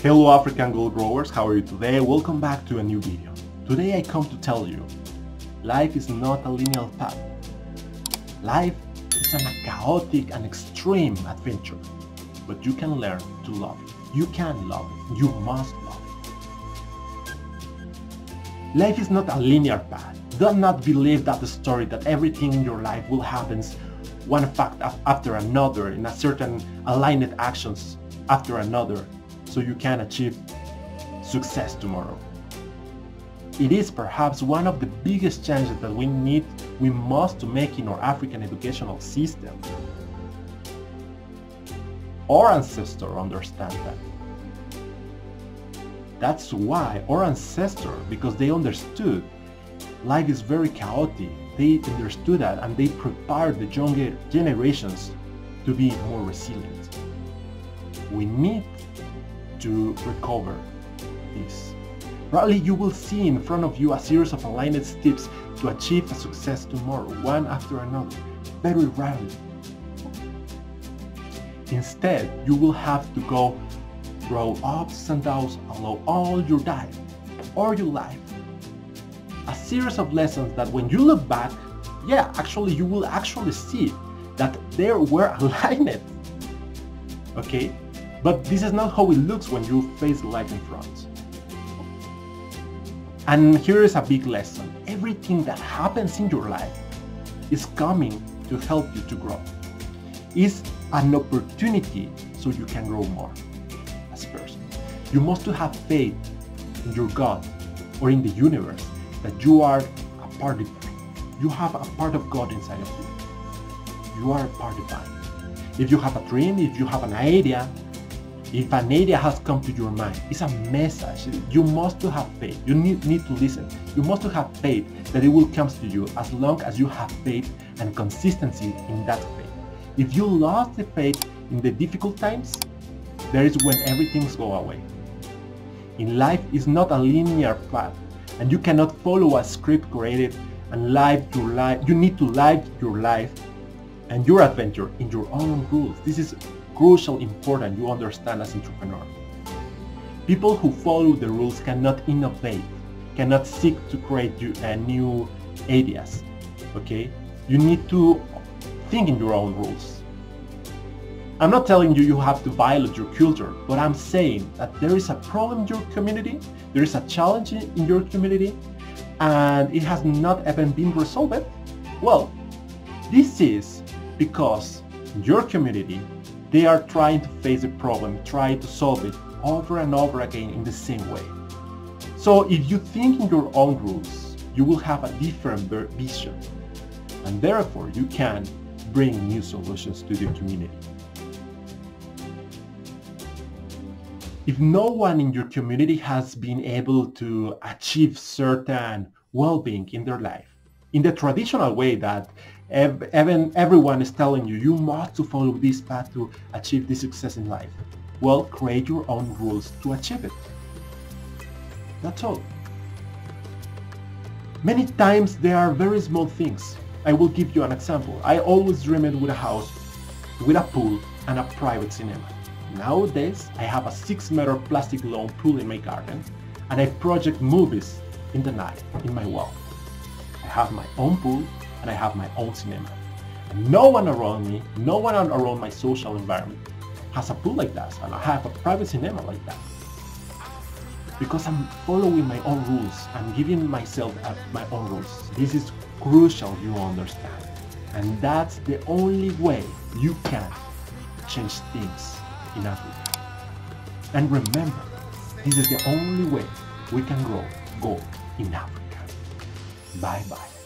Hello African gold growers, how are you today? Welcome back to a new video. Today I come to tell you, life is not a linear path. Life is a chaotic and extreme adventure, but you can learn to love it. You can love it. You must love it. Life is not a linear path. Do not believe that the story that everything in your life will happen one fact after another in a certain aligned actions after another, so you can achieve success tomorrow. It is perhaps one of the biggest changes that we must make in our African educational system. Our ancestors understand that. That's why our ancestors, because they understood life is very chaotic, they understood that and they prepared the younger generations to be more resilient. We need to recover this. Probably you will see in front of you a series of aligned steps to achieve a success tomorrow, one after another, very rarely. Instead, you will have to go through ups and downs along all your life, a series of lessons that when you look back, you will actually see that they were aligned. Okay? But this is not how it looks when you face life in front. And here is a big lesson. Everything that happens in your life is coming to help you to grow. It's an opportunity so you can grow more as a person. You must have faith in your God or in the universe that you are a part of it. You have a part of God inside of you. You are a part of it. If you have a dream, if you have an idea, if an idea has come to your mind, it's a message. You must have faith. You need to listen. You must have faith that it will come to you as long as you have faith and consistency in that faith. If you lost the faith in the difficult times, there is when everything's go away. In life is not a linear path, and you cannot follow a script created and live your life. You need to live your life and your adventure in your own rules. This is crucial, important you understand as entrepreneur. People who follow the rules cannot innovate, cannot seek to create new ideas. Okay? You need to think in your own rules. I'm not telling you have to violate your culture, but I'm saying that there is a problem in your community, there is a challenge in your community, and it has not even been resolved. Well, this is because in your community, they are trying to face the problem, try to solve it over and over again in the same way. So if you think in your own rules, you will have a different vision, and therefore you can bring new solutions to the community. If no one in your community has been able to achieve certain well-being in their life, in the traditional way that everyone is telling you, you must to follow this path to achieve this success in life, well, create your own rules to achieve it. That's all. Many times there are very small things. I will give you an example. I always dreamed with a house, with a pool, and a private cinema. Nowadays, I have a 6-meter plastic lawn pool in my garden, and I project movies in the night in my wall. I have my own pool, and I have my own cinema. And no one around me, no one around my social environment has a pool like that, and I have a private cinema like that. Because I'm following my own rules, I'm giving myself my own rules. This is crucial you understand. And that's the only way you can change things in Africa. And remember, this is the only way we can grow gold in Africa. Bye bye.